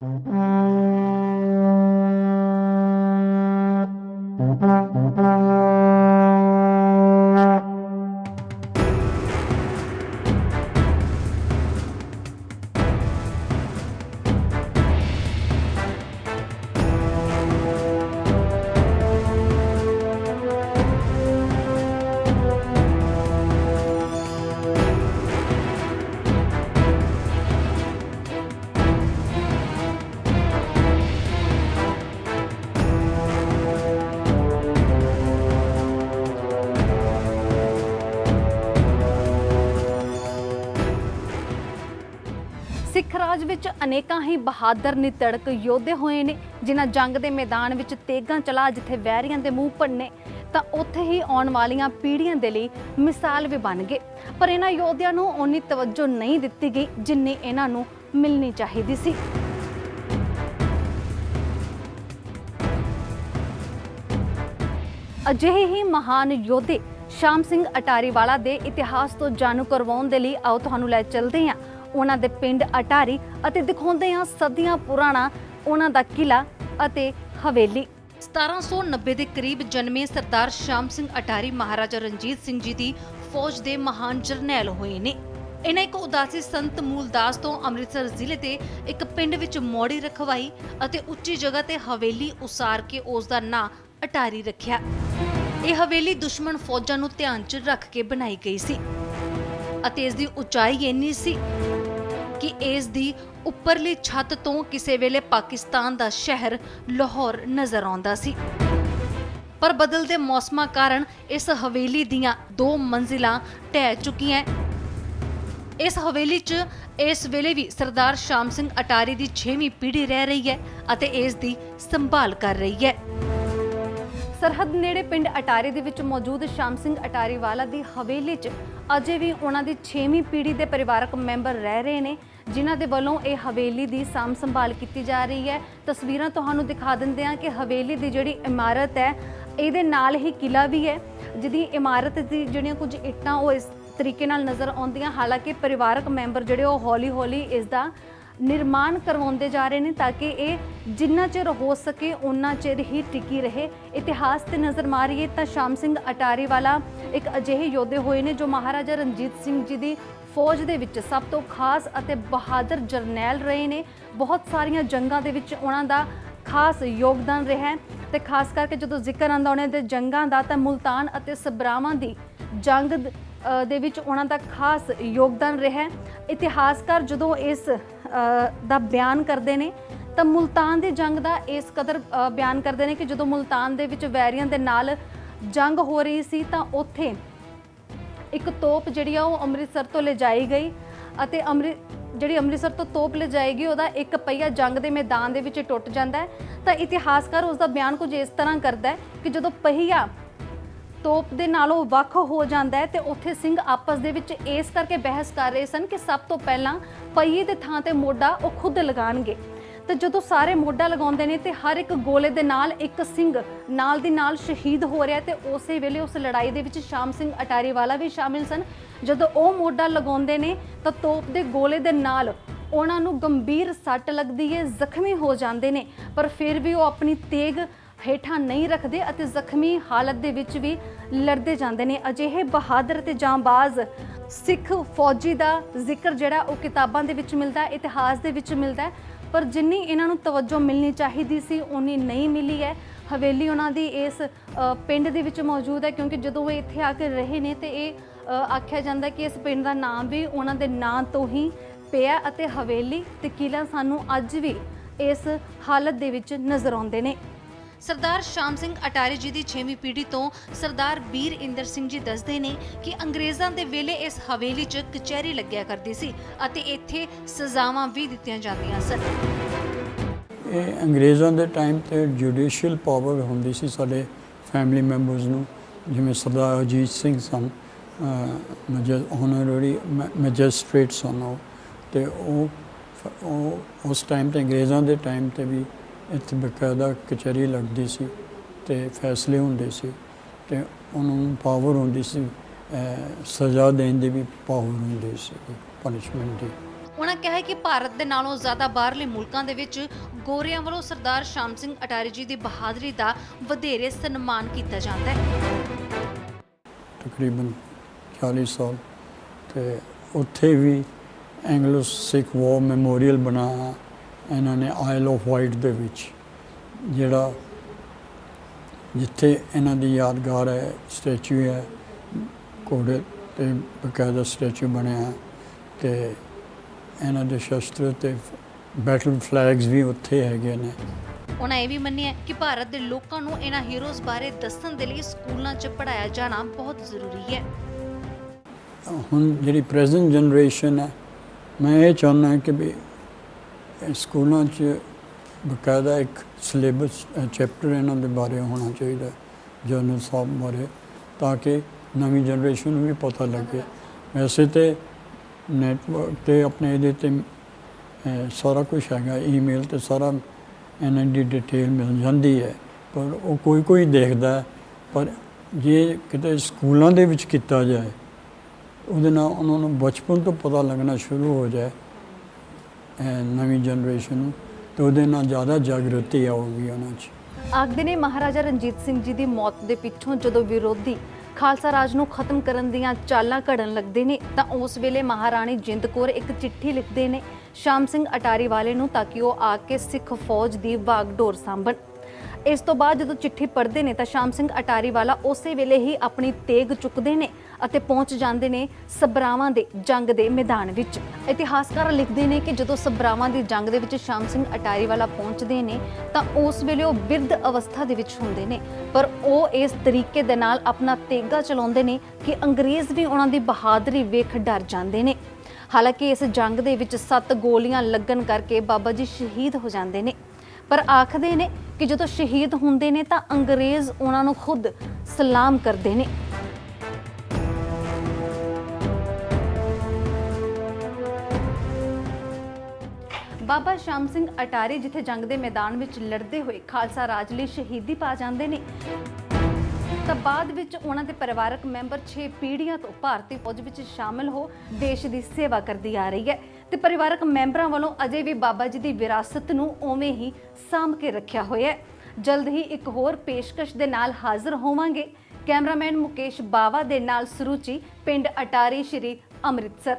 सिख राज विच अनेकां ही बहादुर नितड़क योद्धे होए ने जिन्हां जंग दे मैदान विच तेगां चला जिथे वैरियां दे मूँह भन्ने तां उत्थे ही आउण वालीआं पीढ़ियां दे लई मिसाल भी बन गए। पर इन्हां योद्धिआं नूं उन्नी तवज्जो नहीं दित्ती गई जिन्नी इन्हां नूं मिलनी चाहीदी सी। अजिहे ही महान योद्धे शाम सिंह अटारीवाला दे इतिहास तो जाणू करवाउण दे लई आओ तुहानूं लै चलदे हां उन्हां दे पिंड अटारी अते दिखाउंदे हां सदियां पुराना उन्हां दा किला अते हवेली। 1790 ਦੇ ਕਰੀਬ ਜਨਮੇ ਸਰਦਾਰ ਸ਼ਾਮ ਸਿੰਘ ਅਟਾਰੀ ਮਹਾਰਾਜਾ ਰਣਜੀਤ ਸਿੰਘ ਜੀ ਦੀ ਫੌਜ ਦੇ ਮਹਾਨ ਜਰਨੈਲ ਹੋਏ ਨੇ। ਇਹਨਾਂ ਇੱਕ ਉਦਾਸੀ ਸੰਤ ਮੂਲਦਾਸ ਤੋਂ ਅੰਮ੍ਰਿਤਸਰ ਜ਼ਿਲ੍ਹੇ ਦੇ ਇੱਕ ਪਿੰਡ ਵਿੱਚ ਮੋੜੀ ਰਖਵਾਈ ਅਤੇ ਉੱਚੀ ਜਗ੍ਹਾ ਤੇ ਹਵੇਲੀ ਉਸਾਰ ਕੇ ਉਸ ਦਾ ਨਾਂ ਅਟਾਰੀ ਰੱਖਿਆ। ਇਹ ਹਵੇਲੀ ਦੁਸ਼ਮਣ ਫੌਜਾਂ ਨੂੰ ਧਿਆਨ 'ਚ ਰੱਖ ਕੇ ਬਣਾਈ ਗਈ ਸੀ ਅਤੇ ਇਸ ਦੀ ਉਚਾਈ ਇੰਨੀ ਸੀ कि इस दी उपरली छत तो किसी वेले पाकिस्तान दा शहर लाहौर नजर आउंदा सी। पर बदलते मौसमां कारण इस हवेली दियां 2 मंजिलां ढह चुकियां। इस हवेली च इस वेले भी सरदार शाम सिंह अटारी दी 6वीं पीढ़ी रह रही है अते इस दी संभाल कर रही है। सरहद नेड़े पिंड अटारी दे विच मौजूद शाम सिंह अटारीवाला दी हवेली च अजे भी उन्हां दी 6वीं पीढ़ी दे परिवारक मैंबर रह रहे ने जिन्हां दे वल्लों इह हवेली दी साम संभाल कीती जा रही है। तस्वीरां तुहानूं दिखा दिंदे हां कि हवेली दी जिहड़ी इमारत है इहदे नाल ही किला भी है जिहदी इमारत दी जिहड़ियां कुछ इट्टां ओह इस तरीके नाल नज़र आउंदियां। हालांकि परिवारक मैंबर जिहड़े ओह हौली हौली इस दा निर्माण करवाते जा रहे हैं ताकि ये जिन्ना चिर हो सके उन्ना चिर ही टिकी रहे। इतिहास से नज़र मारीए तो शाम सिंह अटारीवाला एक अजिहे योद्धे होए ने जो महाराजा रणजीत सिंह जी की फौज दे विच सब तो खास अते बहादुर जरनैल रहे ने। बहुत सारिया जंगां दे विच उन्हां दा खास योगदान रहा है ते खास करके जो जिक्र आंदा उन्हां दे जंगां दा तां मुल्तान अते सबरावां दी जंग दे विच उन्हां दा खास योगदान रहा है। इतिहासकार जो इस दा बयान करते हैं तो मुल्तान की जंग का इस कदर बयान करते हैं कि जो मुल्तान दे विच वैरियां दे नाल जंग हो रही सी तां उत्थे एक तोप जिहड़ी आ ओह अमृतसर तो ले जाई गई अते जिहड़ी अमृतसर तो तोप ले जाएगी उहदा एक पहिया जंग के मैदान दे विच टुट जाता है। तो इतिहासकार उसका बयान कुछ इस तरह करता है कि जो पहिया तोप दे नालों वख हो जाता है तो उत्थे सिंह आपस दे विच इस करके बहस कर रहे सन कि सब तो पहला पहिए दे थां ते मोढा वो खुद लगाणगे। तो जो सारे मोढा लगाउंदे ने ते हर एक गोले दे नाल एक सिंह नाल दी नाल शहीद हो रहा है। तो उस वेले उस लड़ाई दे विच शाम सिंह अटारीवाला भी शामिल सन। जदों वो मोढा लगाउंदे ने तो तोप दे गोले दे नाल उन्हां नूं गंभीर सट लगदी है, जख्मी हो जाते हैं, पर फिर भी वो अपनी तेग हेठां नहीं रखते अते जख्मी हालत दे विच भी लड़ते जाते हैं। अजिहे बहादुर ते जांबाज सिख फौजी का जिक्र जिहड़ा वो किताबां दे विच मिलता है, इतिहास दे विच मिलता है, पर जिन्नी इन्हां नूं तवज्जो मिलनी चाहिदी सी उन्नी नहीं मिली है। हवेली उन्हां दी इस पिंड दे विच मौजूद है क्योंकि जदों वो इत्थे आके रहे ने ते आख्या जांदा कि इस पिंड का नाम भी उन्हां दे नां तो ही पिया अते हवेली ते किला सानूं अज भी इस हालत दे विच नज़र आउंदे ने। सरदार शाम सिंह अटारी जी की 6वीं पीढ़ी तो सरदार बीर इंदर सिंह जी दसदे ने कि अंग्रेज़ां दे वेले इस हवेली च कचहरी लग्या करती सी अते इत्थे सज़ावां भी दित्तियां जांदियां सन। अंग्रेज़ों के टाइम ते जुडिशियल पावर होंदी सी साडे फैमिली मैंबर्स नूं, जिवें सरदार अजीत सिंह सन ऑनररी मैजिस्ट्रेट सन ते उस टाइम ते अंग्रेज़ों के टाइम ते भी इत्थे बकायदा कचहरी लगती सी ते फैसले होंदे सी ते उन्होंने पावर होंदी सी सज़ा देने की भी पावर होंदी सी पनिशमेंट की। ਉਹਨਾਂ ਕਿਹਾ ਹੈ ਕਿ ਭਾਰਤ ਦੇ ਨਾਲੋਂ ਜ਼ਿਆਦਾ ਬਾਹਰਲੇ ਮੁਲਕਾਂ ਦੇ ਵਿੱਚ ਗੋਰਿਆਂ ਵੱਲੋਂ ਸਰਦਾਰ ਸ਼ਾਮ ਸਿੰਘ ਅਟਾਰੀ ਜੀ ਦੀ ਬਹਾਦਰੀ ਦਾ ਵਧੇਰੇ ਸਨਮਾਨ ਕੀਤਾ ਜਾਂਦਾ ਹੈ। ਤਕਰੀਬਨ 40 ਸਾਲ ਤੇ ਉੱਥੇ ਵੀ ਐਂਗਲੋ ਸਿੱਖ ਵਾਰ ਮੈਮੋਰੀਅਲ ਬਣਾਇਆ ਇਹਨਾਂ ਨੇ ਆਇਲ ਆਫ ਵਾਈਟ ਦੇ ਵਿੱਚ, ਜਿਹੜਾ ਜਿੱਥੇ ਇਹਨਾਂ ਦੀ ਯਾਦਗਾਰ ਹੈ, ਸਟੈਚੂ ਹੈ, ਘੋੜੇ ਤੇ ਬਕਾਇਦਾ ਸਟੈਚੂ ਬਣਿਆ ਤੇ ਇਹਨਾਂ ਦੇ ਸ਼ਸਤਰ ਤੇ ਬੈਟਲ ਫਲੈਗਸ ਵੀ ਉੱਥੇ ਹੈਗੇ ਨੇ। ਉਹਨਾਂ ਇਹ ਵੀ ਮੰਨਿਆ ਕਿ ਭਾਰਤ ਦੇ ਲੋਕਾਂ ਨੂੰ ਇਹਨਾਂ ਹੀਰੋਜ਼ ਬਾਰੇ ਦੱਸਣ ਦੇ ਲਈ ਸਕੂਲਾਂ 'ਚ ਪੜ੍ਹਾਇਆ ਜਾਣਾ ਬਹੁਤ ਜ਼ਰੂਰੀ ਹੈ। ਹੁਣ ਜਿਹੜੀ ਪ੍ਰੈਜ਼ੈਂਟ ਜਨਰੇਸ਼ਨ ਹੈ, ਮੈਂ ਇਹ ਚਾਹੁੰਦਾ ਕਿ ਵੀ ਸਕੂਲਾਂ 'ਚ ਬਕਾਇਦਾ ਇੱਕ ਸਿਲੇਬਸ ਚੈਪਟਰ ਇਹਨਾਂ ਦੇ ਬਾਰੇ ਹੋਣਾ ਚਾਹੀਦਾ, ਜਨਰਲ ਸਾਹਿਬ ਬਾਰੇ, ਤਾਂ ਕਿ ਨਵੀਂ ਜਨਰੇਸ਼ਨ ਨੂੰ ਵੀ ਪਤਾ ਲੱਗੇ। ਵੈਸੇ ਤੇ ਨੈਟਵਰਕ 'ਤੇ ਆਪਣੇ ਇਹਦੇ 'ਤੇ ਸਾਰਾ ਕੁਝ ਹੈਗਾ, ਈਮੇਲ 'ਤੇ ਸਾਰਾ ਇਹਨਾਂ ਦੀ ਡਿਟੇਲ ਮਿਲ ਜਾਂਦੀ ਹੈ, ਪਰ ਉਹ ਕੋਈ ਦੇਖਦਾ ਹੈ। ਪਰ ਜੇ ਕਿਤੇ ਸਕੂਲਾਂ ਦੇ ਵਿੱਚ ਕੀਤਾ ਜਾਏ, ਉਹਦੇ ਨਾਲ ਉਹਨਾਂ ਨੂੰ ਬਚਪਨ ਤੋਂ ਪਤਾ ਲੱਗਣਾ ਸ਼ੁਰੂ ਹੋ ਜਾਏ ਨਵੀਂ ਜਨਰੇਸ਼ਨ ਨੂੰ, ਤੇ ਉਹਦੇ ਨਾਲ ਜ਼ਿਆਦਾ ਜਾਗਰਤੀ ਆਊਗੀ ਉਹਨਾਂ 'ਚ। ਆਖਦੇ ਨੇ ਮਹਾਰਾਜਾ ਰਣਜੀਤ ਸਿੰਘ ਜੀ ਦੀ ਮੌਤ ਦੇ ਪਿੱਛੋਂ ਜਦੋਂ ਵਿਰੋਧੀ ਖਾਲਸਾ ਰਾਜ ਨੂੰ ਖਤਮ ਕਰਨ ਦੀਆਂ ਚਾਲਾਂ ਘੜਨ ਲੱਗਦੇ ਨੇ ਤਾਂ ਉਸ ਵੇਲੇ ਮਹਾਰਾਣੀ ਜਿੰਦ ਕੌਰ ਇੱਕ ਚਿੱਠੀ ਲਿਖਦੇ ਨੇ ਸ਼ਾਮ ਸਿੰਘ ਅਟਾਰੀ ਵਾਲੇ ਨੂੰ, ਤਾਂ ਕਿ ਉਹ ਆ ਕੇ ਸਿੱਖ ਫੌਜ ਦੀ ਵਾਗਡੋਰ ਸਾਂਭਣ। ਇਸ ਤੋਂ ਬਾਅਦ ਜਦੋਂ ਚਿੱਠੀ ਪੜ੍ਹਦੇ ਨੇ ਤਾਂ ਸ਼ਾਮ ਸਿੰਘ ਅਟਾਰੀ ਵਾਲਾ ਉਸੇ ਵੇਲੇ ਹੀ ਆਪਣੀ ਤੇਗ ਚੁੱਕਦੇ ਨੇ ਅਤੇ ਪਹੁੰਚ ਜਾਂਦੇ ਨੇ ਸਬਰਾਵਾਂ ਦੇ ਜੰਗ ਦੇ ਮੈਦਾਨ ਵਿੱਚ। ਇਤਿਹਾਸਕਾਰ ਲਿਖਦੇ ਨੇ ਕਿ ਜਦੋਂ ਸਬਰਾਵਾਂ ਦੀ ਜੰਗ ਦੇ ਵਿੱਚ ਸ਼ਾਮ ਸਿੰਘ ਅਟਾਰੀ ਵਾਲਾ ਪਹੁੰਚਦੇ ਨੇ ਤਾਂ ਉਸ ਵੇਲੇ ਉਹ ਬਿਰਧ ਅਵਸਥਾ ਦੇ ਵਿੱਚ ਹੁੰਦੇ ਨੇ, ਪਰ ਉਹ ਇਸ ਤਰੀਕੇ ਦੇ ਨਾਲ ਆਪਣਾ ਤੇਗਾ ਚਲਾਉਂਦੇ ਨੇ ਕਿ ਅੰਗਰੇਜ਼ ਵੀ ਉਹਨਾਂ ਦੀ ਬਹਾਦਰੀ ਵੇਖ ਡਰ ਜਾਂਦੇ ਨੇ। ਹਾਲਾਂਕਿ ਇਸ ਜੰਗ ਦੇ ਵਿੱਚ 7 ਗੋਲੀਆਂ ਲੱਗਣ ਕਰਕੇ ਬਾਬਾ ਜੀ ਸ਼ਹੀਦ ਹੋ ਜਾਂਦੇ ਨੇ, ਪਰ ਆਖਦੇ ਨੇ ਕਿ ਜਦੋਂ ਸ਼ਹੀਦ ਹੁੰਦੇ ਨੇ ਤਾਂ ਅੰਗਰੇਜ਼ ਉਹਨਾਂ ਨੂੰ ਖੁਦ ਸਲਾਮ ਕਰਦੇ ਨੇ। ਬਾਬਾ ਸ਼ਾਮ ਸਿੰਘ ਅਟਾਰੀ ਜਿੱਥੇ ਜੰਗ ਦੇ ਮੈਦਾਨ ਵਿੱਚ ਲੜਦੇ ਹੋਏ ਖਾਲਸਾ ਰਾਜ ਲਈ ਸ਼ਹੀਦੀ ਪਾ ਜਾਂਦੇ ਨੇ, ਤਾਂ ਬਾਅਦ ਵਿੱਚ ਉਹਨਾਂ ਦੇ ਪਰਿਵਾਰਕ ਮੈਂਬਰ 6 ਪੀੜ੍ਹੀਆਂ ਤੋਂ ਭਾਰਤੀ ਫੌਜ ਵਿੱਚ ਸ਼ਾਮਲ ਹੋ ਦੇਸ਼ ਦੀ ਸੇਵਾ ਕਰਦੀ ਆ ਰਹੀ ਹੈ ਤੇ ਪਰਿਵਾਰਕ ਮੈਂਬਰਾਂ ਵੱਲੋਂ ਅਜੇ ਵੀ ਬਾਬਾ ਜੀ ਦੀ ਵਿਰਾਸਤ ਨੂੰ ਉਵੇਂ ਹੀ ਸਾਂਭ ਕੇ ਰੱਖਿਆ ਹੋਇਆ ਹੈ। ਜਲਦ ਹੀ ਇੱਕ ਹੋਰ ਪੇਸ਼ਕਸ਼ ਦੇ ਨਾਲ ਹਾਜ਼ਰ ਹੋਵਾਂਗੇ। ਕੈਮਰਾਮੈਨ ਮੁਕੇਸ਼ ਬਾਵਾ ਦੇ ਨਾਲ ਸਰੂਚੀ, ਪਿੰਡ ਅਟਾਰੀ, ਸ਼੍ਰੀ ਅੰਮ੍ਰਿਤਸਰ।